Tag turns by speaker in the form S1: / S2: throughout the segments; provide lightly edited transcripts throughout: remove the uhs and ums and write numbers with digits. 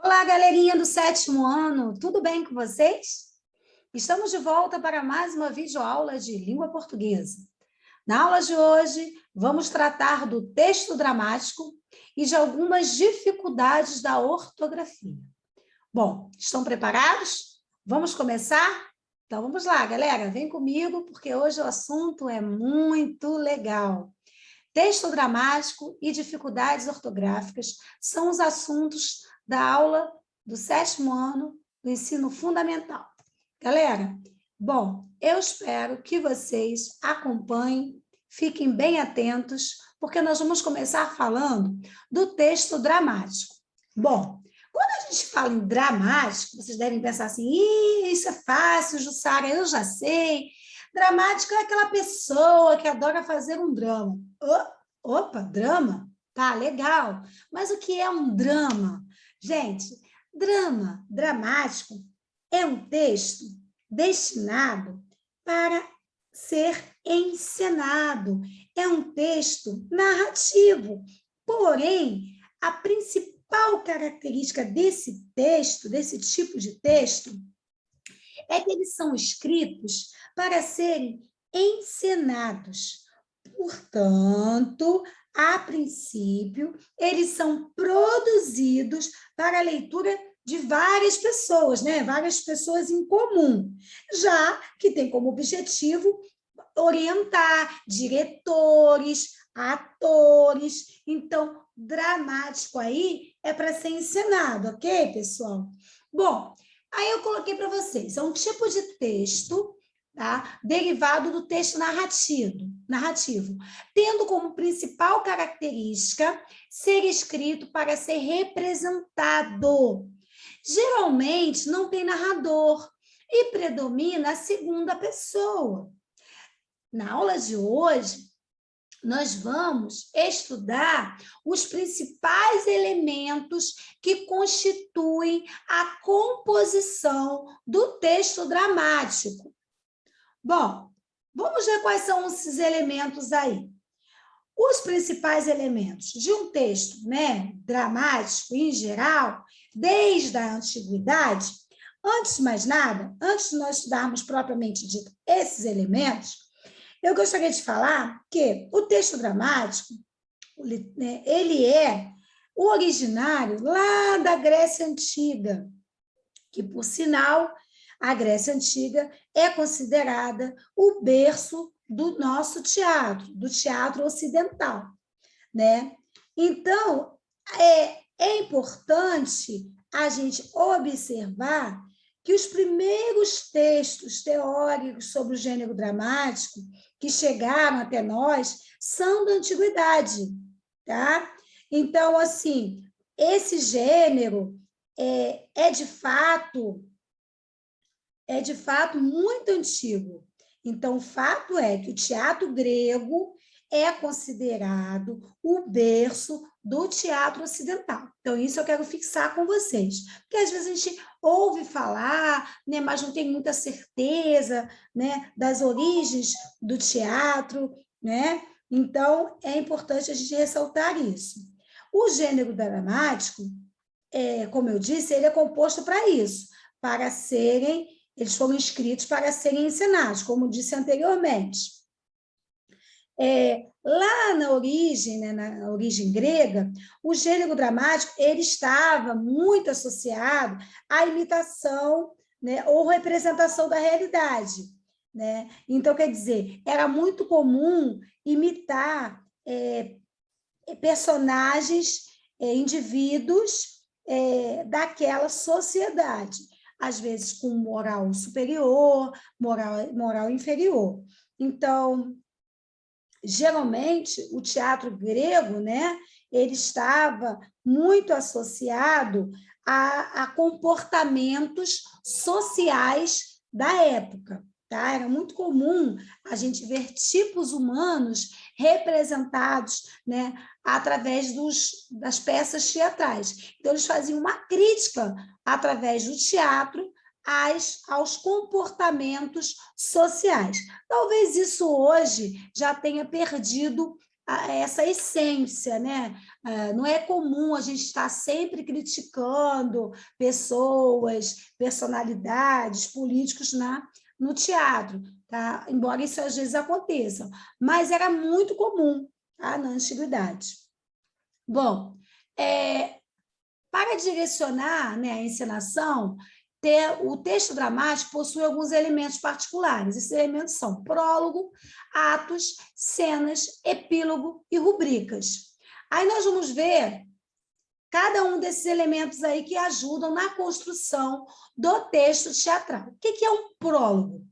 S1: Olá, galerinha do 7º ano, tudo bem com vocês? Estamos de volta para mais uma videoaula de língua portuguesa. Na aula de hoje, vamos tratar do texto dramático e de algumas dificuldades da ortografia. Bom, estão preparados? Vamos começar? Então vamos lá, galera, vem comigo, porque hoje o assunto é muito legal. Texto dramático e dificuldades ortográficas são os assuntos da aula do 7º ano do ensino fundamental. Galera, bom, eu espero que vocês acompanhem, fiquem bem atentos, porque nós vamos começar falando do texto dramático. Bom, quando a gente fala em dramático, vocês devem pensar assim, isso é fácil, Jussara, eu já sei. Dramático é aquela pessoa que adora fazer um drama. Opa, drama? Tá, legal. Mas o que é um drama? Gente, drama, dramático, é um texto destinado para ser encenado. É um texto narrativo. Porém, a principal característica desse texto, desse tipo de texto, é que eles são escritos para serem encenados. Portanto, a princípio, eles são produzidos para a leitura de várias pessoas, né? Várias pessoas em comum, já que tem como objetivo orientar diretores, atores. Então, dramático aí é para ser encenado, ok, pessoal? Bom, aí eu coloquei para vocês, é um tipo de texto, tá? Derivado do texto narrativo, tendo como principal característica ser escrito para ser representado. Geralmente não tem narrador e predomina a segunda pessoa. Na aula de hoje, nós vamos estudar os principais elementos que constituem a composição do texto dramático. Bom, vamos ver quais são esses elementos aí. Os principais elementos de um texto, né, dramático em geral, desde a antiguidade, antes de mais nada, antes de nós estudarmos propriamente dito esses elementos, eu gostaria de falar que o texto dramático, ele é originário lá da Grécia Antiga, que, por sinal, a Grécia Antiga é considerada o berço do nosso teatro, do teatro ocidental, né? Então, é importante a gente observar que os primeiros textos teóricos sobre o gênero dramático que chegaram até nós são da antiguidade, tá? Então, assim, esse gênero é de fato muito antigo. Então, o fato é que o teatro grego é considerado o berço do teatro ocidental. Então, isso eu quero fixar com vocês. Porque, às vezes, a gente ouve falar, né, mas não tem muita certeza, né, das origens do teatro, né? Então, é importante a gente ressaltar isso. O gênero dramático, como eu disse, ele é composto para isso, para serem, eles foram escritos para serem ensinados, como disse anteriormente. Lá na origem, né, na origem grega, o gênero dramático ele estava muito associado à imitação, né, ou representação da realidade, né? Então, quer dizer, era muito comum imitar personagens, indivíduos daquela sociedade, às vezes com moral superior, moral inferior. Então, geralmente, o teatro grego, né, ele estava muito associado a comportamentos sociais da época. Tá? Era muito comum a gente ver tipos humanos representados, né, através das peças teatrais. Então, eles faziam uma crítica através do teatro aos comportamentos sociais. Talvez isso hoje já tenha perdido essa essência, né? Não é comum a gente estar sempre criticando pessoas, personalidades, políticos no teatro, tá? Embora isso às vezes aconteça, mas era muito comum, tá? Na antiguidade. Bom, para direcionar, né, a encenação, o texto dramático possui alguns elementos particulares. Esses elementos são prólogo, atos, cenas, epílogo e rubricas. Aí nós vamos ver cada um desses elementos aí que ajudam na construção do texto teatral. O que é um prólogo?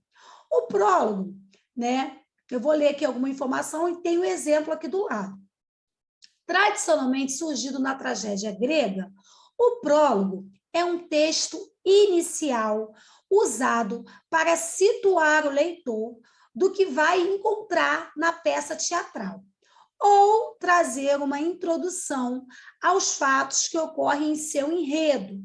S1: O prólogo, né? Eu vou ler aqui alguma informação e tem o exemplo aqui do lado. Tradicionalmente surgido na tragédia grega, o prólogo é um texto inicial usado para situar o leitor do que vai encontrar na peça teatral, ou trazer uma introdução aos fatos que ocorrem em seu enredo.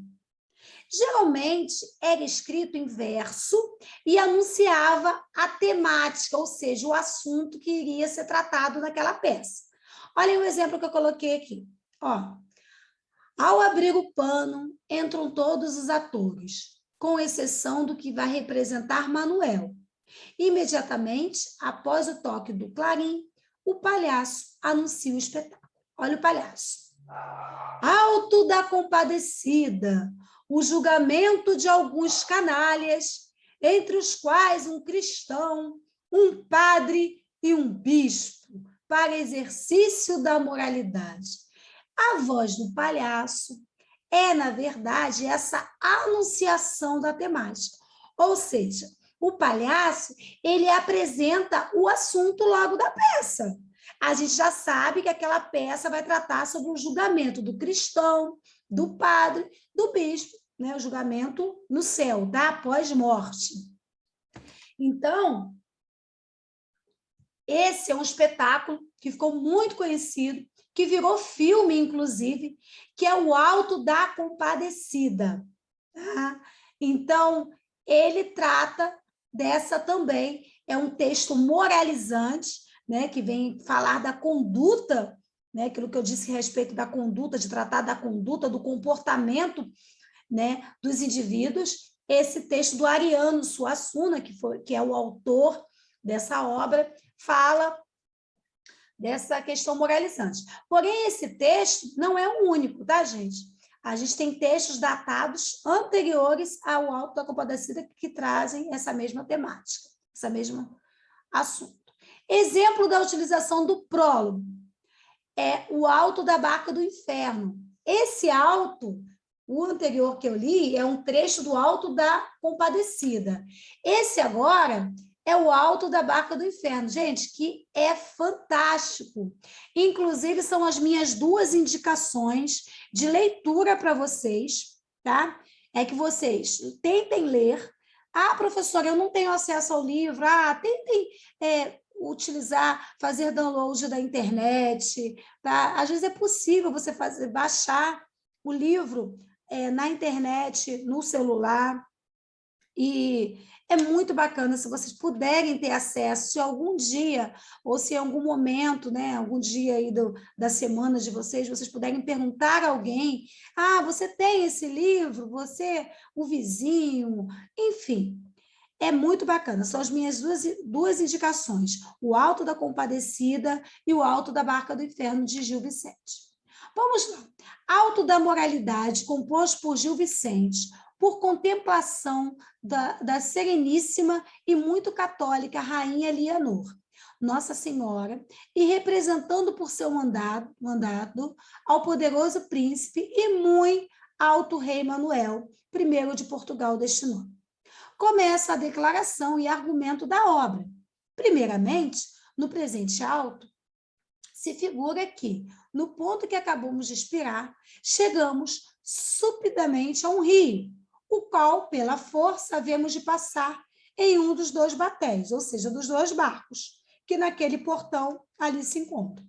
S1: Geralmente era escrito em verso e anunciava a temática, ou seja, o assunto que iria ser tratado naquela peça. Olha o exemplo que eu coloquei aqui. Ó, ao abrir o pano, entram todos os atores, com exceção do que vai representar Manuel. Imediatamente, após o toque do clarim, o palhaço anuncia o espetáculo. Olha o palhaço. Alto da Compadecida, o julgamento de alguns canalhas, entre os quais um cristão, um padre e um bispo, para exercício da moralidade. A voz do palhaço é, na verdade, essa anunciação da temática. Ou seja, o palhaço, ele apresenta o assunto logo da peça. A gente já sabe que aquela peça vai tratar sobre o julgamento do cristão, do padre, do bispo, né? O julgamento no céu, tá? Após morte. Então, esse é um espetáculo que ficou muito conhecido, que virou filme, inclusive, que é o Alto da Compadecida. Tá? Então, ele trata dessa também, é um texto moralizante, né, que vem falar da conduta, né, aquilo que eu disse a respeito da conduta, de tratar da conduta, do comportamento, né, dos indivíduos. Esse texto do Ariano Suassuna, que é o autor dessa obra, fala dessa questão moralizante. Porém, esse texto não é o único, tá, gente? A gente tem textos datados anteriores ao Alto da Compadecida que trazem essa mesma temática, esse mesmo assunto. Exemplo da utilização do prólogo é o Alto da Barca do Inferno. Esse alto, o anterior que eu li, é um trecho do Alto da Compadecida. Esse agora é o Alto da Barca do Inferno. Gente, que é fantástico. Inclusive, são as minhas duas indicações de leitura para vocês, tá? É que vocês tentem ler. Ah, professora, eu não tenho acesso ao livro. Ah, tentem utilizar, fazer download da internet, tá? Às vezes é possível você baixar o livro na internet, no celular, e é muito bacana se vocês puderem ter acesso, se algum dia, ou se em algum momento, né, algum dia aí da semana de vocês puderem perguntar a alguém, você tem esse livro? Você, o vizinho, enfim, é muito bacana. São as minhas duas indicações, o Alto da Compadecida e o Alto da Barca do Inferno, de Gil Vicente. Vamos lá. Alto da Moralidade, composto por Gil Vicente, por contemplação da sereníssima e muito católica Rainha Leonor, Nossa Senhora, e representando por seu mandado ao poderoso príncipe e muito alto rei Manuel I de Portugal deste nome. Começa a declaração e argumento da obra. Primeiramente, no presente alto, se figura que, no ponto que acabamos de expirar, chegamos subitamente a um rio, o qual, pela força, havemos de passar em um dos dois batéis, ou seja, dos dois barcos, que naquele portão ali se encontram.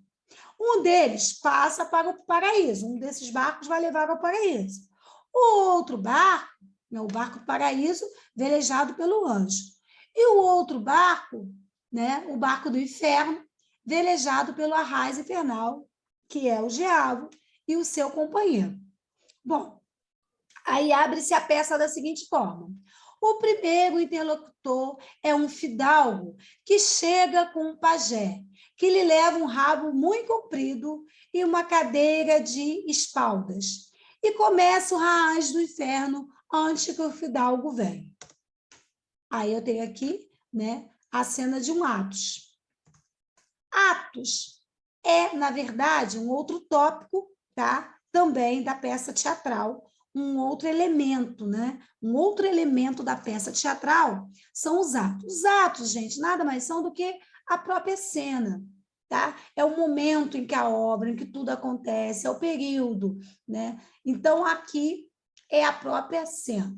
S1: Um deles passa para o paraíso, um desses barcos vai levar ao paraíso. O outro barco, o barco do paraíso, velejado pelo anjo. E o outro barco, né, o barco do inferno, velejado pelo arraio infernal, que é o diabo, e o seu companheiro. Bom, aí abre-se a peça da seguinte forma. O primeiro interlocutor é um fidalgo que chega com um pajé, que lhe leva um rabo muito comprido e uma cadeira de espaldas. E começa o Raãs do Inferno antes que o fidalgo venha. Aí eu tenho aqui, né, a cena de um Atos. Atos é, na verdade, um outro tópico, tá? Também da peça teatral, um outro elemento, né? Um outro elemento da peça teatral são os atos. Os atos, gente, nada mais são do que a própria cena, tá? É o momento em que a obra, em que tudo acontece, é o período, né? Então, aqui é a própria cena.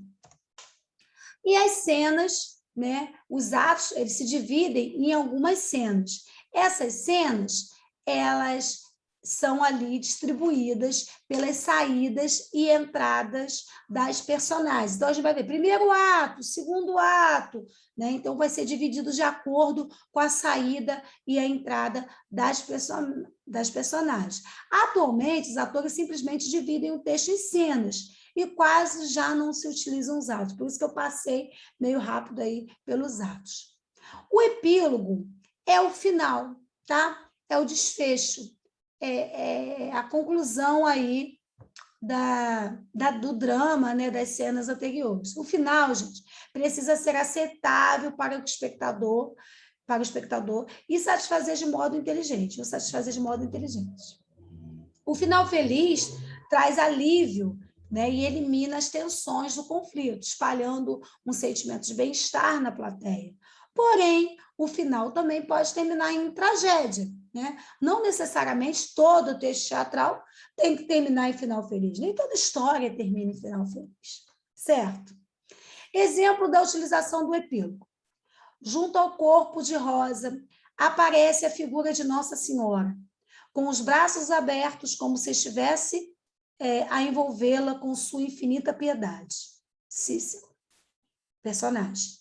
S1: E as cenas, né? Os atos, eles se dividem em algumas cenas. Essas cenas, elas são ali distribuídas pelas saídas e entradas das personagens. Então, a gente vai ver primeiro ato, segundo ato, né? Então, vai ser dividido de acordo com a saída e a entrada das personagens. Atualmente, os atores simplesmente dividem o texto em cenas e quase já não se utilizam os atos. Por isso que eu passei meio rápido aí pelos atos. O epílogo é o final, tá? É o desfecho, é a conclusão aí do drama, né, das cenas anteriores. O final, gente, precisa ser aceitável para o espectador e satisfazer de modo inteligente, ou satisfazer de modo inteligente. O final feliz traz alívio, né, e elimina as tensões do conflito, espalhando um sentimento de bem-estar na plateia. Porém, o final também pode terminar em tragédia, né? Não necessariamente todo o texto teatral tem que terminar em final feliz, nem toda história termina em final feliz, certo? Exemplo da utilização do epílogo. Junto ao corpo de Rosa, aparece a figura de Nossa Senhora, com os braços abertos, como se estivesse a envolvê-la com sua infinita piedade. Cícero, personagem.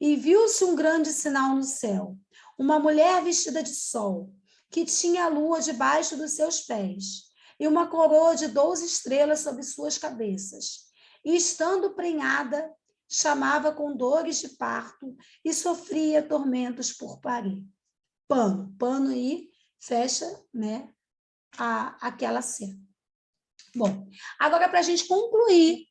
S1: E viu-se um grande sinal no céu, uma mulher vestida de sol, que tinha a lua debaixo dos seus pés, e uma coroa de 12 estrelas sobre suas cabeças. E, estando prenhada, chamava com dores de parto e sofria tormentos por parir. Pano aí, fecha, né, aquela cena. Bom, agora para a gente concluir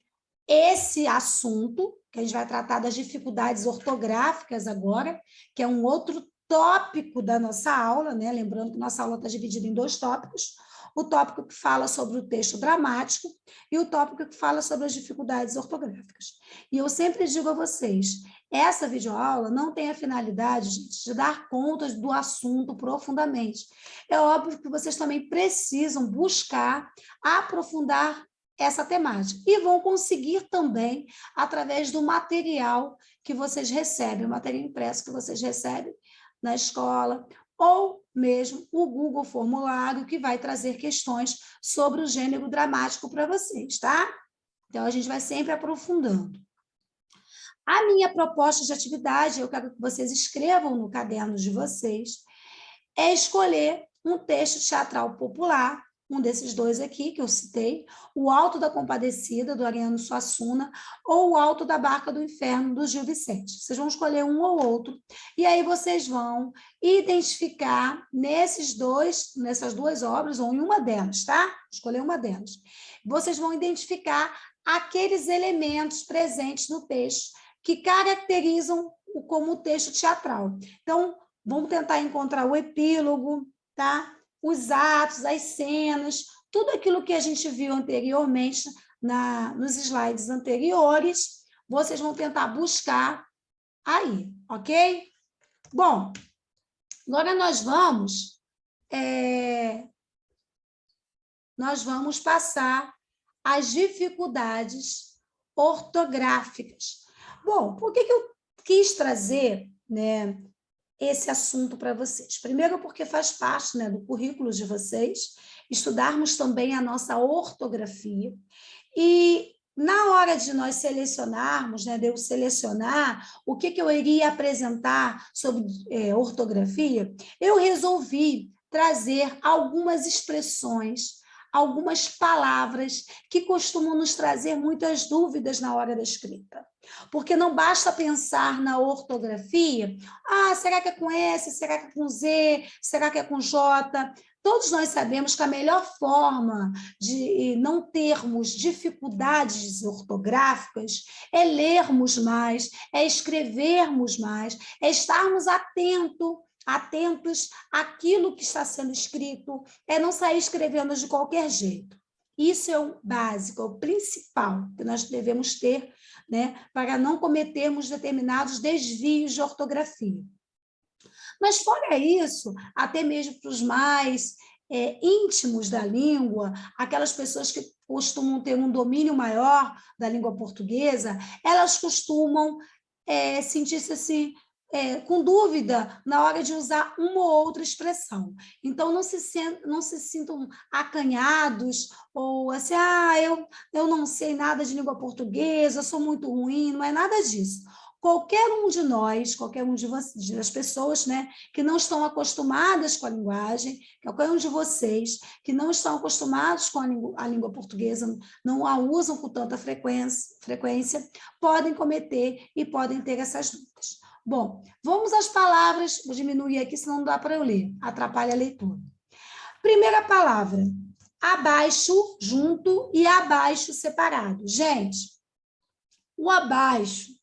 S1: esse assunto, que a gente vai tratar das dificuldades ortográficas agora, que é um outro tópico da nossa aula, né? Lembrando que nossa aula está dividida em 2 tópicos, o tópico que fala sobre o texto dramático e o tópico que fala sobre as dificuldades ortográficas. E eu sempre digo a vocês, essa videoaula não tem a finalidade, gente, de dar conta do assunto profundamente. É óbvio que vocês também precisam buscar aprofundar essa temática. E vão conseguir também através do material que vocês recebem, o material impresso que vocês recebem na escola, ou mesmo o Google Formulário, que vai trazer questões sobre o gênero dramático para vocês, tá? Então, a gente vai sempre aprofundando. A minha proposta de atividade, eu quero que vocês escrevam no caderno de vocês, é escolher um texto teatral popular, um desses 2 aqui que eu citei, o Alto da Compadecida, do Ariano Suassuna, ou o Alto da Barca do Inferno, do Gil Vicente. Vocês vão escolher um ou outro, e aí vocês vão identificar nessas 2 obras, ou em uma delas, tá? Escolher uma delas. Vocês vão identificar aqueles elementos presentes no texto que caracterizam como texto teatral. Então, vamos tentar encontrar o epílogo, tá? Os atos, as cenas, tudo aquilo que a gente viu anteriormente nos slides anteriores, vocês vão tentar buscar aí, ok? Bom, agora nós vamos passar as dificuldades ortográficas. Bom, por que eu quis trazer, né, esse assunto para vocês? Primeiro, porque faz parte, né, do currículo de vocês, estudarmos também a nossa ortografia. E Na hora de nós selecionarmos, né, de eu selecionar o que eu iria apresentar sobre ortografia, eu resolvi trazer algumas expressões, algumas palavras que costumam nos trazer muitas dúvidas na hora da escrita. Porque não basta pensar na ortografia, será que é com S, será que é com Z, será que é com J? Todos nós sabemos que a melhor forma de não termos dificuldades ortográficas é lermos mais, é escrevermos mais, é estarmos atentos àquilo que está sendo escrito, é não sair escrevendo de qualquer jeito. Isso é o básico, é o principal que nós devemos ter, né, para não cometermos determinados desvios de ortografia. Mas, fora isso, até mesmo para os mais íntimos da língua, aquelas pessoas que costumam ter um domínio maior da língua portuguesa, elas costumam sentir-se assim, com dúvida na hora de usar uma ou outra expressão. Então, não se sintam acanhados ou assim, eu não sei nada de língua portuguesa, eu sou muito ruim, não é nada disso. Qualquer um de nós, qualquer um das pessoas, né, que não estão acostumadas com a linguagem, qualquer um de vocês que não estão acostumados com a língua portuguesa, não a usam com tanta frequência, podem cometer e podem ter essas dúvidas. Bom, vamos às palavras, vou diminuir aqui, senão não dá para eu ler, atrapalha a leitura. Primeira palavra, abaixo, junto, e abaixo, separado. Gente, o abaixo,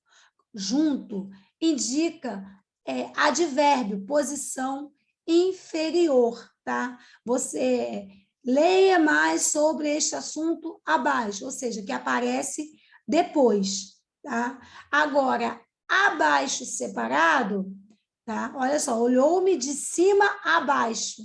S1: junto, indica advérbio, posição inferior, tá? Você leia mais sobre este assunto abaixo, ou seja, que aparece depois, tá? Agora, abaixo separado, tá? Olha só, olhou-me de cima a baixo,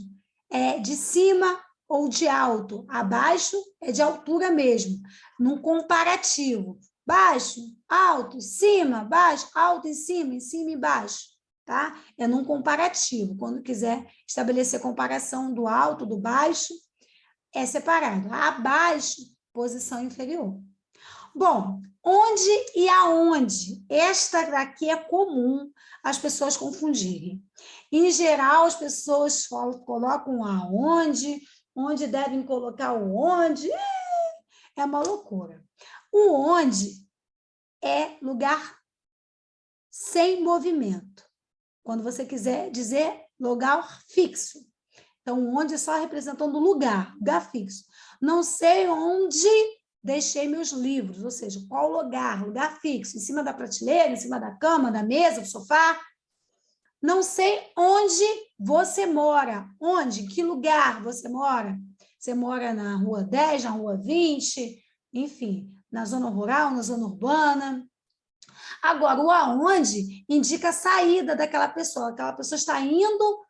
S1: é de cima ou de alto, abaixo é de altura mesmo, num comparativo. Baixo, alto, cima, baixo, alto e cima e baixo, tá? É num comparativo. Quando quiser estabelecer comparação do alto, do baixo, é separado. Abaixo, posição inferior. Bom, onde e aonde? Esta daqui é comum as pessoas confundirem. Em geral, as pessoas colocam aonde, onde devem colocar o onde. É uma loucura. O onde é lugar sem movimento. Quando você quiser dizer lugar fixo. Então, onde é só representando lugar fixo. Não sei onde deixei meus livros, ou seja, qual lugar fixo, em cima da prateleira, em cima da cama, da mesa, do sofá. Não sei onde você mora. Onde? Que lugar você mora? Você mora na rua 10, na rua 20, enfim, na zona rural, na zona urbana. Agora, o aonde indica a saída daquela pessoa. Aquela pessoa está indo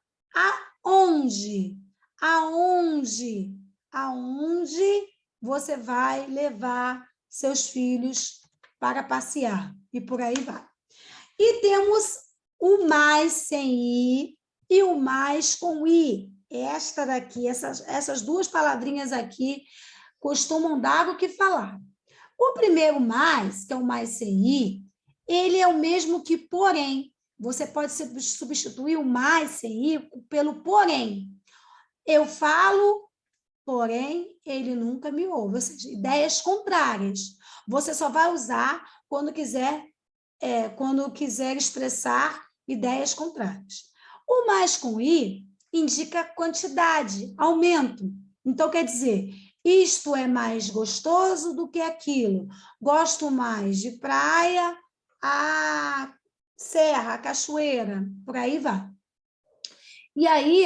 S1: aonde? Aonde? Aonde você vai levar seus filhos para passear? E por aí vai. E temos o mais sem i e o mais com i. Esta daqui, essas duas palavrinhas aqui costumam dar o que falar. O primeiro mais, que é o mais sem i, ele é o mesmo que porém. Você pode substituir o mais sem i pelo porém. Eu falo, porém, ele nunca me ouve. Ou seja, ideias contrárias. Você só vai usar quando quiser expressar ideias contrárias. O mais com i indica quantidade, aumento. Então, quer dizer, isto é mais gostoso do que aquilo. Gosto mais de praia, a serra, a cachoeira, por aí vai. E aí,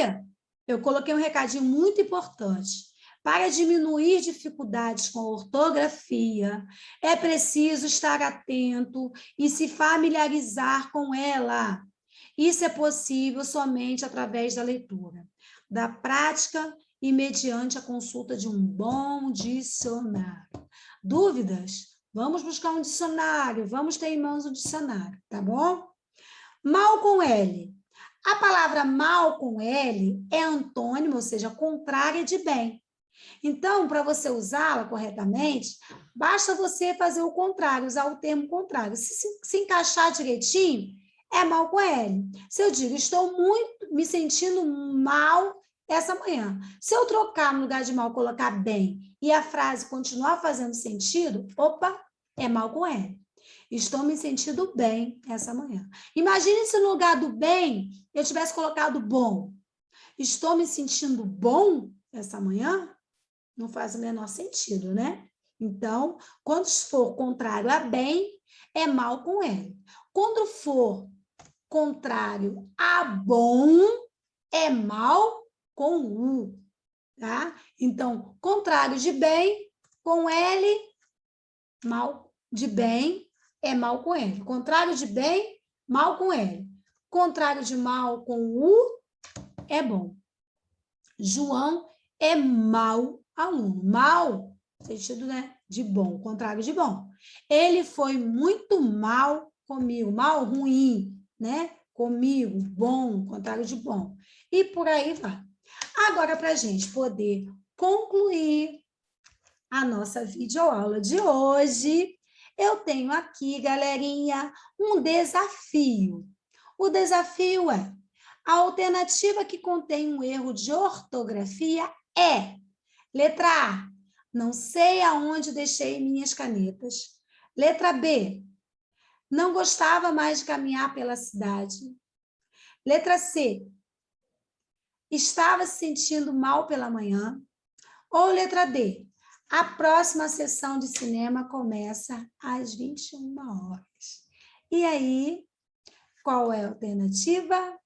S1: eu coloquei um recadinho muito importante. Para diminuir dificuldades com a ortografia, é preciso estar atento e se familiarizar com ela. Isso é possível somente através da leitura, da prática e mediante a consulta de um bom dicionário. Dúvidas? Vamos buscar um dicionário, vamos ter em mãos um dicionário, tá bom? Mal com L. A palavra mal com L é antônimo, ou seja, contrária de bem. Então, para você usá-la corretamente, basta você fazer o contrário, usar o termo contrário. Se encaixar direitinho, é mal com L. Se eu digo, estou muito me sentindo mal essa manhã. Se eu trocar no lugar de mal, colocar bem, e a frase continuar fazendo sentido, opa, é mal com L. Estou me sentindo bem essa manhã. Imagine se no lugar do bem, eu tivesse colocado bom. Estou me sentindo bom essa manhã? Não faz o menor sentido, né? Então, quando for contrário a bem, é mal com L. Quando for contrário a bom, é mal com U, tá? Então, contrário de bem, com L, mal de bem, é mal com L. Contrário de bem, mal com L. Contrário de mal com U, é bom. João é mau aluno. Mau, sentido, né? De bom, contrário de bom. Ele foi muito mal comigo. Mal, ruim, né? Comigo, bom, contrário de bom. E por aí vai. Agora, para a gente poder concluir a nossa videoaula de hoje, eu tenho aqui, galerinha, um desafio. O desafio é: a alternativa que contém um erro de ortografia é: letra A, não sei aonde deixei minhas canetas. Letra B, não gostava mais de caminhar pela cidade. Letra C, estava se sentindo mal pela manhã. Ou letra D, a próxima sessão de cinema começa às 21 horas. E aí, qual é a alternativa?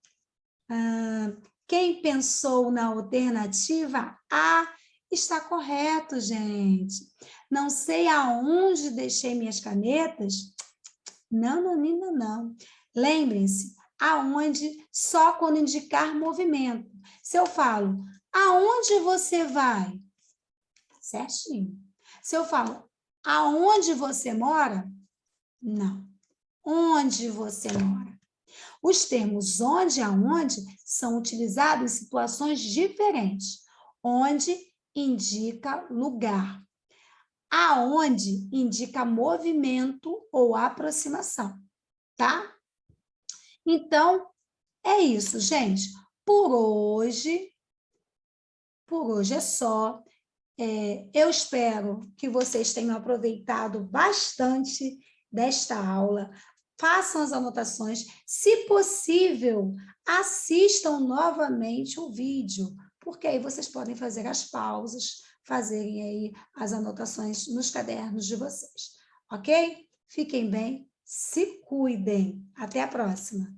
S1: Quem pensou na alternativa A está correto, gente. Não sei aonde deixei minhas canetas. Não, não, não, não. Lembrem-se, aonde só quando indicar movimento. Se eu falo, aonde você vai? Certinho. Se eu falo, aonde você mora? Não. Onde você mora? Os termos onde e aonde são utilizados em situações diferentes. Onde indica lugar. Aonde indica movimento ou aproximação, tá? Então, é isso, gente. Por hoje é só. Eu espero que vocês tenham aproveitado bastante desta aula. Façam as anotações. Se possível, assistam novamente o vídeo, porque aí vocês podem fazer as pausas, fazerem aí as anotações nos cadernos de vocês. Ok? Fiquem bem, se cuidem. Até a próxima.